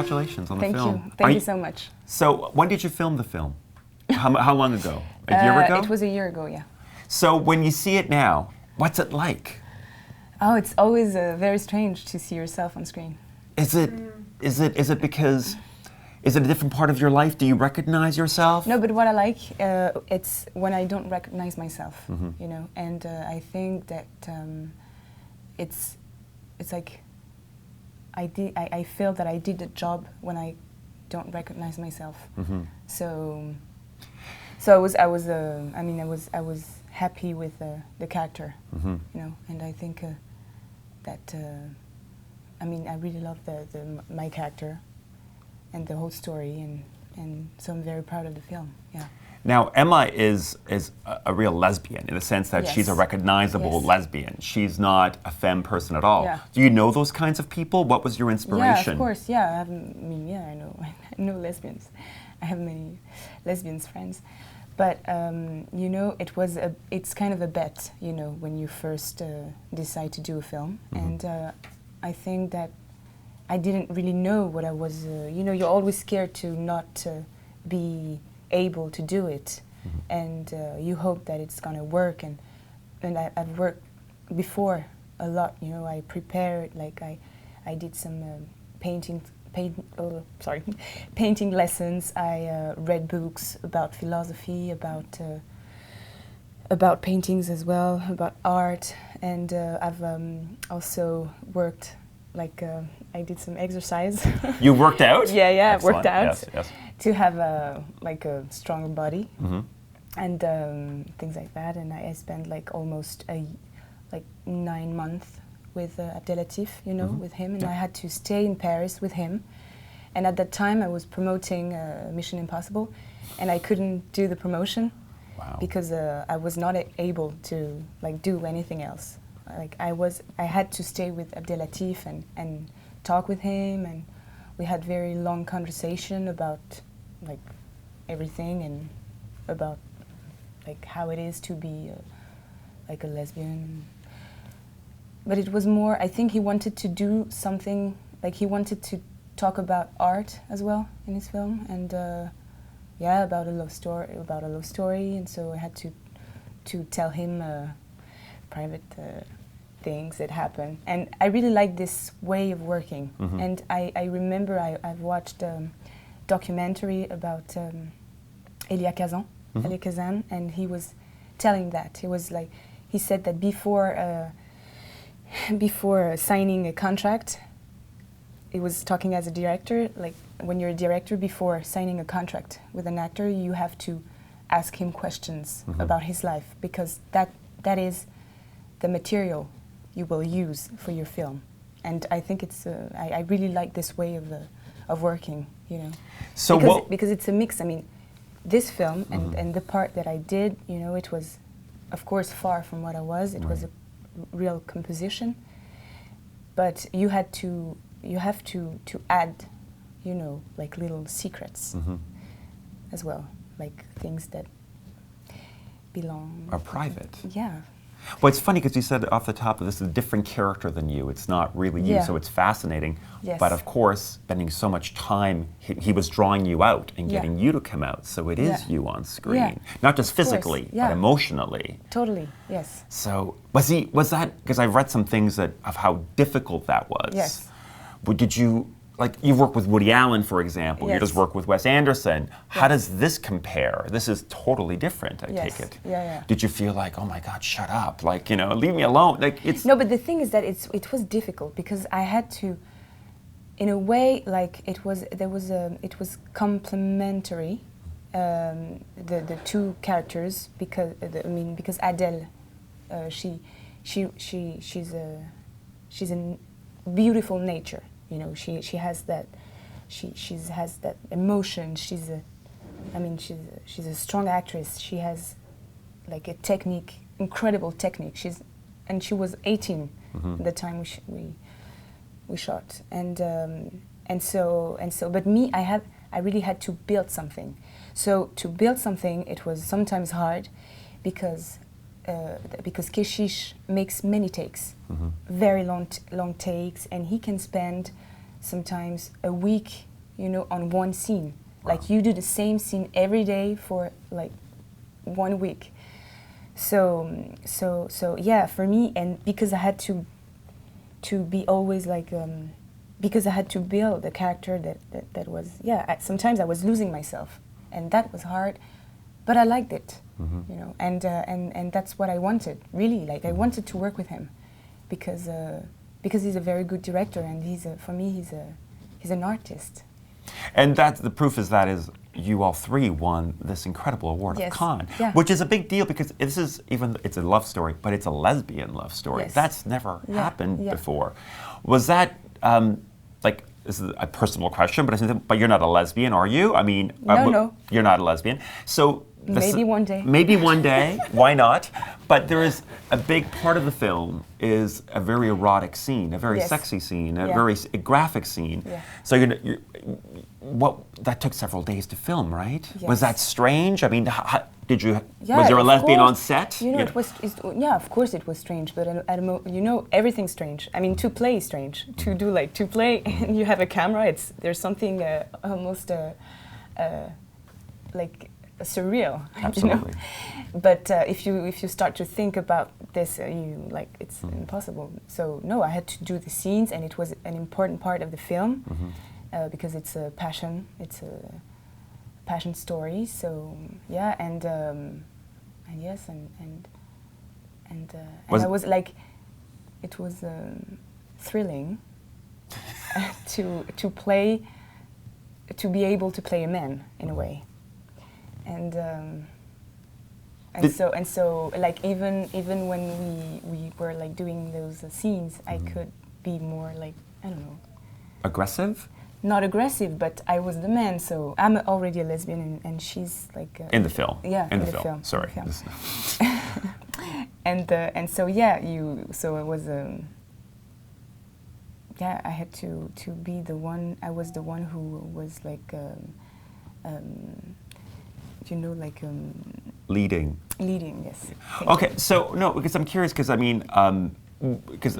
congratulations on the Thank film. you. Thank you so much. So when did you film the film? How long ago? A year ago? It was a year ago, yeah. So when you see it now, what's it like? Oh, it's always very strange to see yourself on screen. Is it because, is it a different part of your life? Do you recognize yourself? No, but what I like, it's when I don't recognize myself, you know, and I think that it's like I feel that I did the job when I don't recognize myself. So I was happy with the character, you know, and I think that I really love my character and the whole story, and so I'm very proud of the film. Yeah. Now, Emma is a real lesbian in the sense that she's a recognizable lesbian. She's not a femme person at all. Yeah. Do you know those kinds of people? What was your inspiration? Yeah, of course. Yeah, I know I know lesbians. I have many lesbians friends, but you know, it's kind of a bet. You know, when you first decide to do a film, and I think that I didn't really know what I was. You know, you're always scared to not be able to do it, and you hope that it's gonna work. And I've worked before a lot. You know, I prepared, like I did some painting lessons. I read books about philosophy, about paintings as well, about art, and I've also worked. Like I did some exercise. You worked out? Yeah, I Excellent. worked out Yes. to have a stronger body, and things like that. And I spent like almost 9 months with Abdellatif, you know, with him, and I had to stay in Paris with him. And at that time, I was promoting Mission Impossible, and I couldn't do the promotion because I was not able to do anything else. Like I had to stay with Abdellatif and talk with him, and we had very long conversation about like everything and about like how it is to be like a lesbian. But it was more, I think he wanted to do something, like he wanted to talk about art as well in his film, and about a love story, and so I had to tell him private things that happen. And I really like this way of working. And I remember I've watched a documentary about Elia Kazan, and he was telling that. He said that before signing a contract, he was talking as a director, like when you're a director, before signing a contract with an actor, you have to ask him questions about his life, because that is the material you will use for your film. And I think it's I really like this way of working, you know. So because it's a mix. I mean, this film and the part that I did, you know, it was of course far from what I was. It was a real composition, but you have to add, you know, like little secrets as well, like things that are private. Yeah. Well, it's funny because you said off the top that this is a different character than you. It's not really you, so it's fascinating. Yes. But of course, spending so much time, he was drawing you out and getting you to come out. So it is you on screen, not just physically, but emotionally. Totally. Yes. So was that because I've read some things of how difficult that was? Yes. But did you? Like, you've worked with Woody Allen, for example. You just worked with Wes Anderson. How does this compare? This is totally different, I take it. Yeah. Did you feel like, oh my God, shut up, like, you know, leave me alone? Like, it's no, but the thing is that it was difficult because I had to, in a way, like it was complementary, the two characters, because Adele, she's a beautiful nature. You know, she has that emotion. She's a strong actress. She has like a technique, incredible technique. She was 18 at the time we shot, and so. But me, I really had to build something. So to build something, it was sometimes hard, because Kechiche makes many takes, very long takes, and he can spend sometimes a week you know, on one scene. Wow. Like you do the same scene every day for like 1 week. So yeah, for me, and because I had to be always like, because I had to build a character that was, sometimes I was losing myself, and that was hard, but I liked it, you know, and that's what I wanted, really. Like I wanted to work with him, because he's a very good director, and for me he's an artist. And that's the proof is you all three won this incredible award of Cannes, which is a big deal because it's a love story, but it's a lesbian love story. Yes. That's never happened before. Was that like, this is a personal question, but you're not a lesbian, are you? I mean, no, you're not a lesbian. So maybe one day. Maybe one day. Why not? But there is a big part of the film is a very erotic scene, a very sexy scene, a very graphic scene. Yeah. So that took several days to film, right? Yes. Was that strange? I mean, was there a lesbian on set? You know, of course it was strange, but you know, everything's strange. I mean, to play is strange. To play and you have a camera, there's something almost like surreal. Absolutely. You know? But if you start to think about this, it's impossible. So no, I had to do the scenes, and it was an important part of the film. Because it's a passion story. So yeah, and yes, and I was like, it was thrilling to be able to play a man in a way, and so like even when we were like doing those scenes, I could be more like, I don't know, aggressive. Not aggressive, but I was the man, so I'm already a lesbian, and she's like in the film. Yeah, in the film. Sorry. In the film. and so so it was I had to be the one. I was the one who was like you know, like leading, yes. Okay, so no, because I'm curious, because I mean, because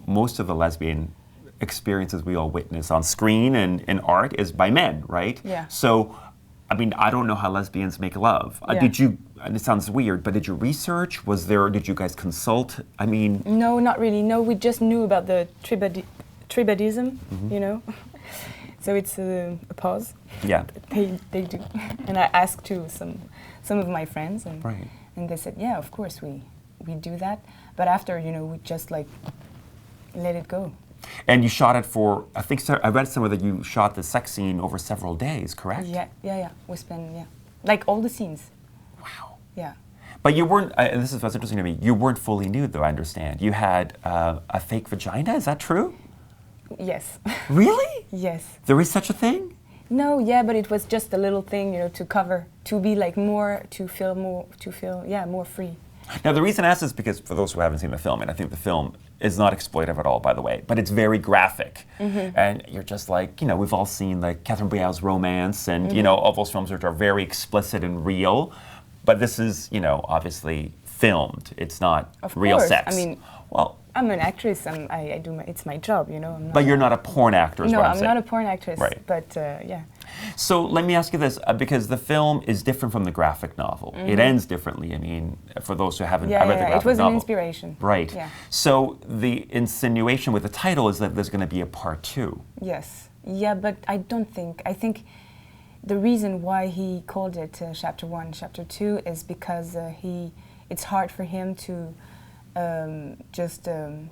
most of the lesbian experiences we all witness on screen and in art is by men, right? Yeah. So, I mean, I don't know how lesbians make love. Did you, and it sounds weird, but did you research? Did you guys consult? I mean... No, not really. No, we just knew about the tribadism, you know? So it's a pause. Yeah. They do. And I asked to some of my friends, and they said, yeah, of course we do that. But after, you know, we just like let it go. And you shot it for, I think, I read somewhere that you shot the sex scene over several days, correct? Yeah. We spent, like all the scenes. Wow. Yeah. But you weren't, and this is what's interesting to me, you weren't fully nude, though, I understand. You had a fake vagina, is that true? Yes. Really? Yes. There is such a thing? No, but it was just a little thing, you know, to cover, to be like more, to feel more free. Now, the reason I ask is because, for those who haven't seen the film, and I think the film is not exploitive at all, by the way, but it's very graphic. And you're just like, you know, we've all seen like Catherine Breillat's Romance and, you know, all those films which are very explicit and real. But this is, you know, obviously filmed. It's not real sex. I mean, well, I'm an actress. I do. It's my job, you know. But you're not a porn actor, is what I'm saying. No, I'm not a porn actress. Right. But yeah. So let me ask you this, because the film is different from the graphic novel. It ends differently. I mean, for those who haven't read the graphic novel. It was an inspiration. Right. Yeah. So the insinuation with the title is that there's going to be a part 2. Yes. Yeah, but I think the reason why he called it Chapter 1, Chapter 2 is because it's hard for him to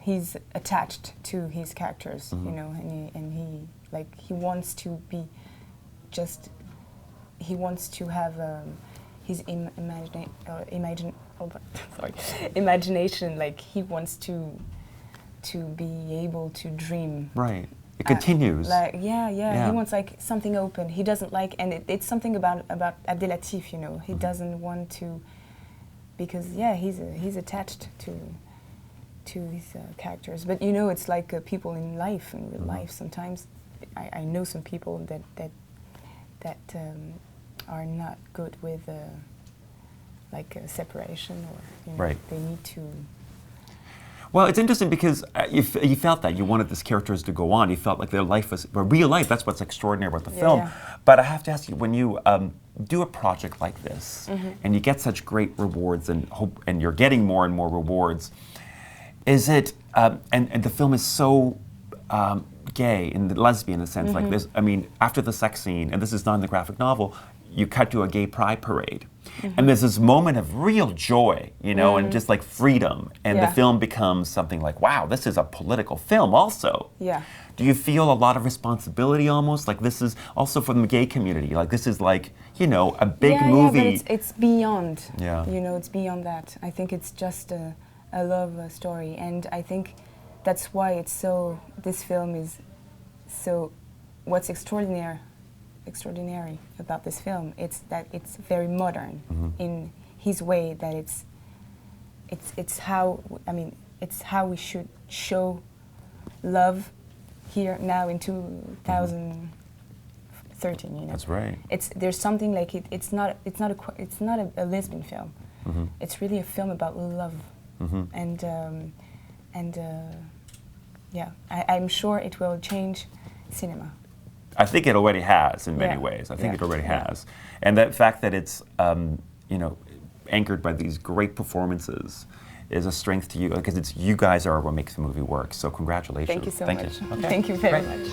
he's attached to his characters, you know, and he wants to be he wants to have his imagination, like he wants to be able to dream. Right. It continues. He wants like something open. He doesn't like, and it's something about Abdellatif, you know. He doesn't want to, because he's attached to his characters. But you know, it's like people in life, in real life. Sometimes I know some people that are not good with like separation, or you know, they need to. Well, it's interesting because you felt that. You wanted these characters to go on. You felt like their life was, real life, that's what's extraordinary about the film. Yeah. But I have to ask you, when you do a project like this, and you get such great rewards and you're getting more and more rewards, is it, and the film is so gay and lesbian in a sense, like this, I mean, after the sex scene, and this is not in the graphic novel, you cut to a gay pride parade. And there's this moment of real joy, you know, and just like freedom. And the film becomes something like, wow, this is a political film also. Yeah. Do you feel a lot of responsibility almost? Like this is also for the gay community. Like this is like, you know, a big movie. Yeah, but it's beyond. Yeah. You know, it's beyond that. I think it's just a love story. And I think that's why it's so, this film is so, what's extraordinary about this film, it's that it's very modern in his way, that it's how, I mean, it's how we should show love here now in 2013, you know. That's right. There's something like it's not a lesbian film. It's really a film about love. Yeah, I'm sure it will change cinema. I think it already has in many ways. I think it already has. And the fact that it's, you know, anchored by these great performances is a strength to you, because it's you guys are what makes the movie work. So congratulations. Thank you so much. Okay. Thank you very much.